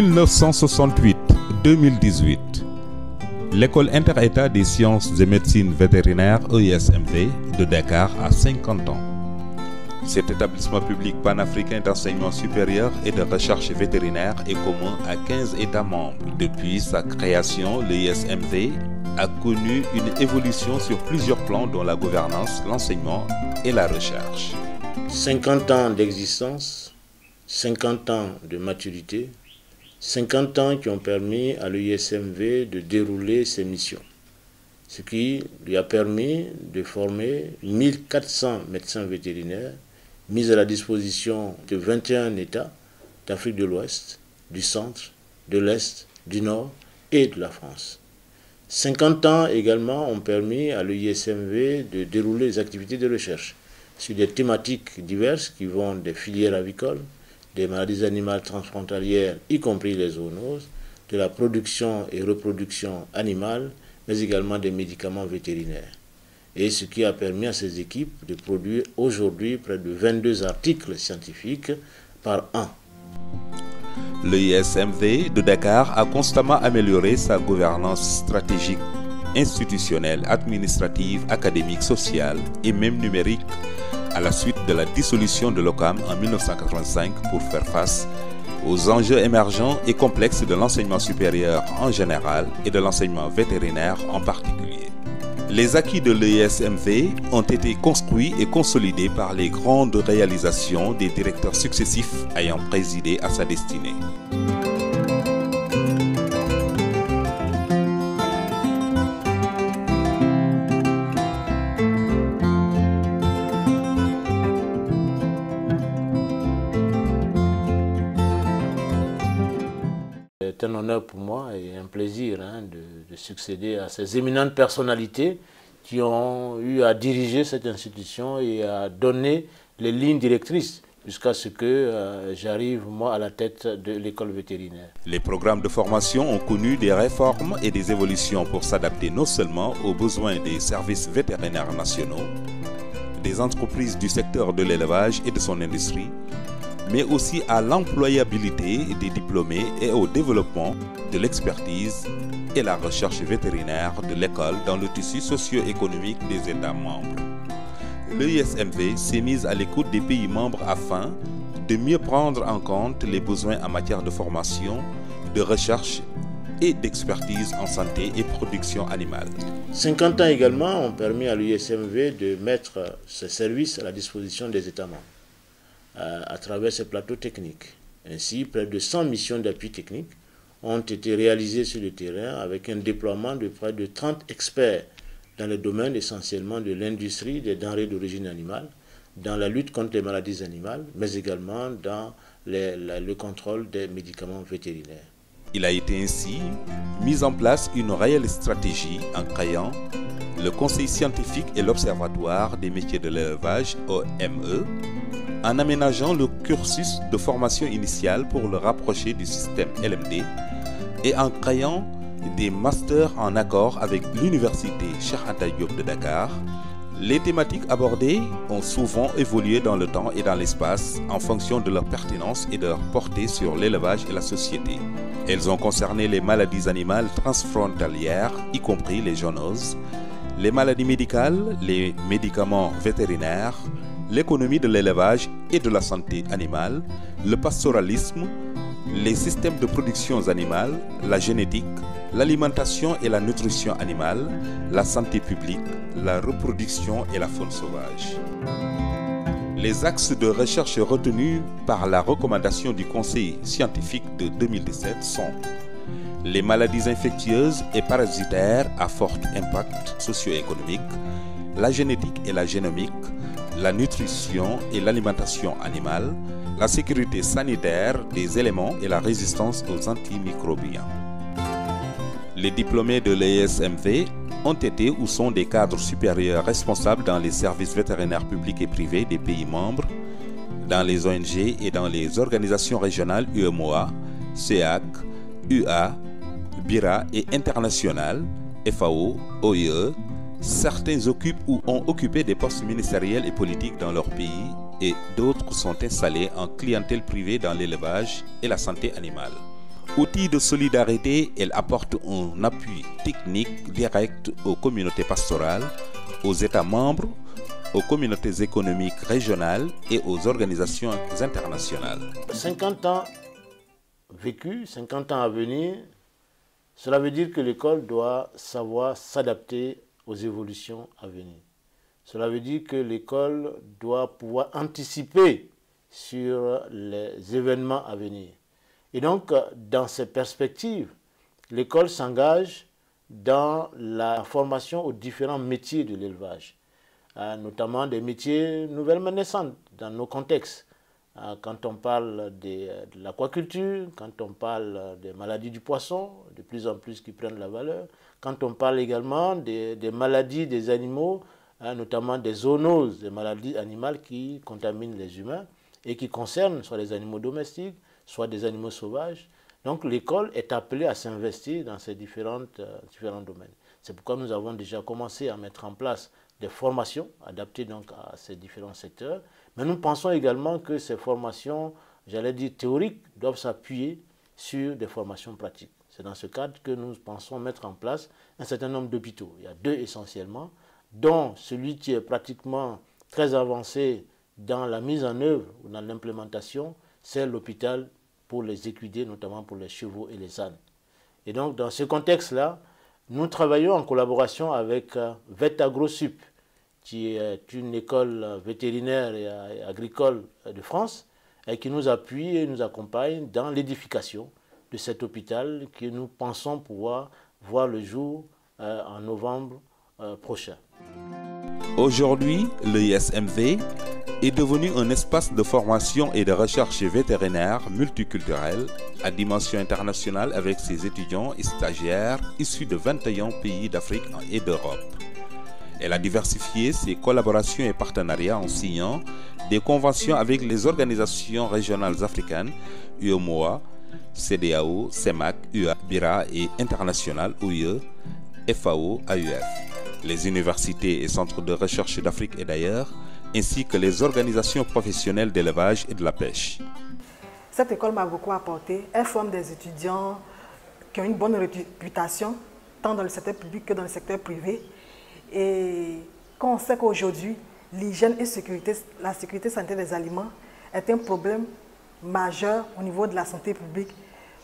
1968-2018, l'École inter-État des sciences et médecine vétérinaire EISMV de Dakar a 50 ans. Cet établissement public panafricain d'enseignement supérieur et de recherche vétérinaire est commun à 15 États membres. Depuis sa création, l'EISMV a connu une évolution sur plusieurs plans dont la gouvernance, l'enseignement et la recherche. 50 ans d'existence, 50 ans de maturité, 50 ans qui ont permis à l'EISMV de dérouler ses missions. Ce qui lui a permis de former 1400 médecins vétérinaires mis à la disposition de 21 États d'Afrique de l'Ouest, du Centre, de l'Est, du Nord et de la France. 50 ans également ont permis à l'EISMV de dérouler les activités de recherche sur des thématiques diverses qui vont des filières avicoles, des maladies animales transfrontalières, y compris les zoonoses, de la production et reproduction animale, mais également des médicaments vétérinaires. Et ce qui a permis à ces équipes de produire aujourd'hui près de 22 articles scientifiques par an. L'EISMV de Dakar a constamment amélioré sa gouvernance stratégique, institutionnelle, administrative, académique, sociale et même numérique à la suite de la dissolution de l'OCAM en 1985 pour faire face aux enjeux émergents et complexes de l'enseignement supérieur en général et de l'enseignement vétérinaire en particulier. Les acquis de l'EISMV ont été construits et consolidés par les grandes réalisations des directeurs successifs ayant présidé à sa destinée. C'est un honneur pour moi et un plaisir de succéder à ces éminentes personnalités qui ont eu à diriger cette institution et à donner les lignes directrices jusqu'à ce que j'arrive, moi, à la tête de l'école vétérinaire. Les programmes de formation ont connu des réformes et des évolutions pour s'adapter non seulement aux besoins des services vétérinaires nationaux, des entreprises du secteur de l'élevage et de son industrie, mais aussi à l'employabilité des diplômés et au développement de l'expertise et la recherche vétérinaire de l'école dans le tissu socio-économique des États membres. L'EISMV s'est mise à l'écoute des pays membres afin de mieux prendre en compte les besoins en matière de formation, de recherche et d'expertise en santé et production animale. 50 ans également ont permis à l'EISMV de mettre ses services à la disposition des États membres à travers ces plateaux techniques. Ainsi, près de 100 missions d'appui technique ont été réalisées sur le terrain avec un déploiement de près de 30 experts dans le domaine essentiellement de l'industrie des denrées d'origine animale, dans la lutte contre les maladies animales, mais également dans le contrôle des médicaments vétérinaires. Il a été ainsi mis en place une réelle stratégie en créant le Conseil scientifique et l'Observatoire des métiers de l'élevage, OME, en aménageant le cursus de formation initiale pour le rapprocher du système LMD et en créant des masters en accord avec l'université Cheikh Anta Diop de Dakar. Les thématiques abordées ont souvent évolué dans le temps et dans l'espace en fonction de leur pertinence et de leur portée sur l'élevage et la société. Elles ont concerné les maladies animales transfrontalières, y compris les zoonoses, les maladies médicales, les médicaments vétérinaires, l'économie de l'élevage et de la santé animale, le pastoralisme, les systèmes de production animale, la génétique, l'alimentation et la nutrition animale, la santé publique, la reproduction et la faune sauvage. Les axes de recherche retenus par la recommandation du Conseil scientifique de 2017 sont les maladies infectieuses et parasitaires à fort impact socio-économique, la génétique et la génomique, la nutrition et l'alimentation animale, la sécurité sanitaire des éléments et la résistance aux antimicrobiens. Les diplômés de l'EISMV ont été ou sont des cadres supérieurs responsables dans les services vétérinaires publics et privés des pays membres, dans les ONG et dans les organisations régionales UEMOA, CEAC, UA, BIRA et internationales, FAO, OIE. Certains occupent ou ont occupé des postes ministériels et politiques dans leur pays et d'autres sont installés en clientèle privée dans l'élevage et la santé animale. Outil de solidarité, elle apporte un appui technique direct aux communautés pastorales, aux États membres, aux communautés économiques régionales et aux organisations internationales. 50 ans vécus, 50 ans à venir, cela veut dire que l'école doit savoir s'adapter aux évolutions à venir. Cela veut dire que l'école doit pouvoir anticiper sur les événements à venir. Et donc, dans ces perspectives, l'école s'engage dans la formation aux différents métiers de l'élevage, notamment des métiers nouvellement naissants dans nos contextes. Quand on parle de l'aquaculture, quand on parle des maladies du poisson, de plus en plus qui prennent la valeur, quand on parle également des maladies des animaux, notamment des zoonoses, des maladies animales qui contaminent les humains et qui concernent soit les animaux domestiques, soit des animaux sauvages. Donc l'école est appelée à s'investir dans ces différents domaines. C'est pourquoi nous avons déjà commencé à mettre en place des formations adaptées donc à ces différents secteurs. Mais nous pensons également que ces formations, j'allais dire théoriques, doivent s'appuyer sur des formations pratiques. C'est dans ce cadre que nous pensons mettre en place un certain nombre d'hôpitaux. Il y a 2 essentiellement, dont celui qui est pratiquement très avancé dans la mise en œuvre ou dans l'implémentation, c'est l'hôpital pour les équidés, notamment pour les chevaux et les ânes. Et donc, dans ce contexte-là, nous travaillons en collaboration avec VetAgroSup, qui est une école vétérinaire et agricole de France, et qui nous appuie et nous accompagne dans l'édification de cet hôpital que nous pensons pouvoir voir le jour en novembre prochain. Aujourd'hui, l'EISMV est devenu un espace de formation et de recherche vétérinaire multiculturel à dimension internationale avec ses étudiants et stagiaires issus de 21 pays d'Afrique et d'Europe. Elle a diversifié ses collaborations et partenariats en signant des conventions avec les organisations régionales africaines, UEMOA, CEDEAO, CEMAC, UA, BIRA et internationales, OIE, FAO, AUF, les universités et centres de recherche d'Afrique et d'ailleurs, ainsi que les organisations professionnelles d'élevage et de la pêche. Cette école m'a beaucoup apporté. Elle forme des étudiants qui ont une bonne réputation, tant dans le secteur public que dans le secteur privé. Et quand on sait qu'aujourd'hui, l'hygiène et la sécurité sanitaire des aliments est un problème majeur au niveau de la santé publique,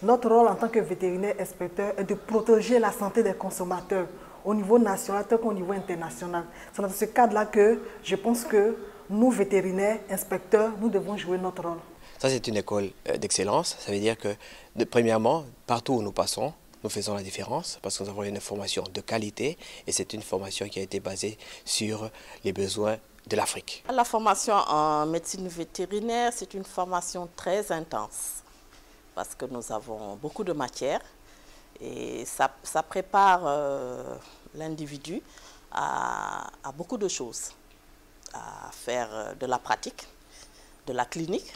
notre rôle en tant que vétérinaire inspecteur est de protéger la santé des consommateurs au niveau national qu'au niveau international. C'est dans ce cadre-là que je pense que nous, vétérinaires, inspecteurs, nous devons jouer notre rôle. Ça, c'est une école d'excellence. Ça veut dire que, premièrement, partout où nous passons, nous faisons la différence parce que nous avons une formation de qualité et c'est une formation qui a été basée sur les besoins de l'Afrique. La formation en médecine vétérinaire, c'est une formation très intense parce que nous avons beaucoup de matières et ça prépare l'individu à beaucoup de choses, à faire de la pratique, de la clinique,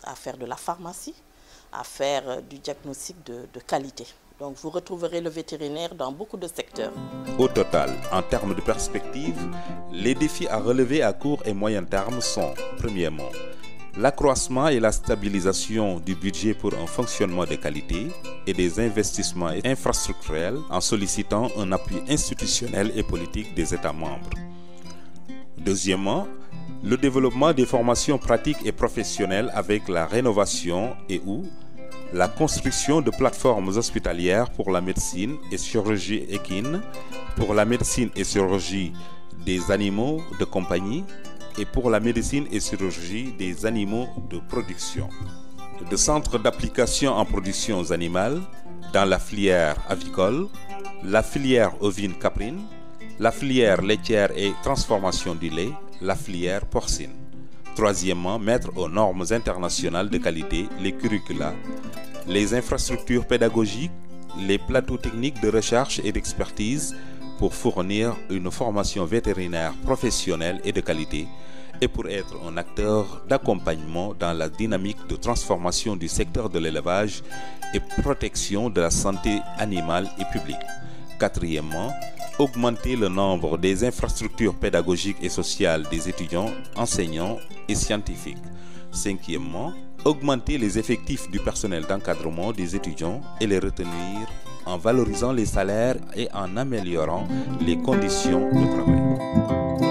à faire de la pharmacie, à faire du diagnostic de qualité. Donc vous retrouverez le vétérinaire dans beaucoup de secteurs. Au total, en termes de perspective, les défis à relever à court et moyen terme sont, premièrement, l'accroissement et la stabilisation du budget pour un fonctionnement de qualité et des investissements infrastructurels en sollicitant un appui institutionnel et politique des États membres. Deuxièmement, le développement des formations pratiques et professionnelles avec la rénovation et ou la construction de plateformes hospitalières pour la médecine et chirurgie équine, pour la médecine et chirurgie des animaux de compagnie et pour la médecine et chirurgie des animaux de production. De centres d'application en production animale dans la filière avicole, la filière ovine caprine, la filière laitière et transformation du lait, la filière porcine. Troisièmement, mettre aux normes internationales de qualité les curricula, les infrastructures pédagogiques, les plateaux techniques de recherche et d'expertise pour fournir une formation vétérinaire professionnelle et de qualité et pour être un acteur d'accompagnement dans la dynamique de transformation du secteur de l'élevage et protection de la santé animale et publique. Quatrièmement, augmenter le nombre des infrastructures pédagogiques et sociales des étudiants, enseignants et scientifiques. Cinquièmement, augmenter les effectifs du personnel d'encadrement des étudiants et les retenir en valorisant les salaires et en améliorant les conditions de travail.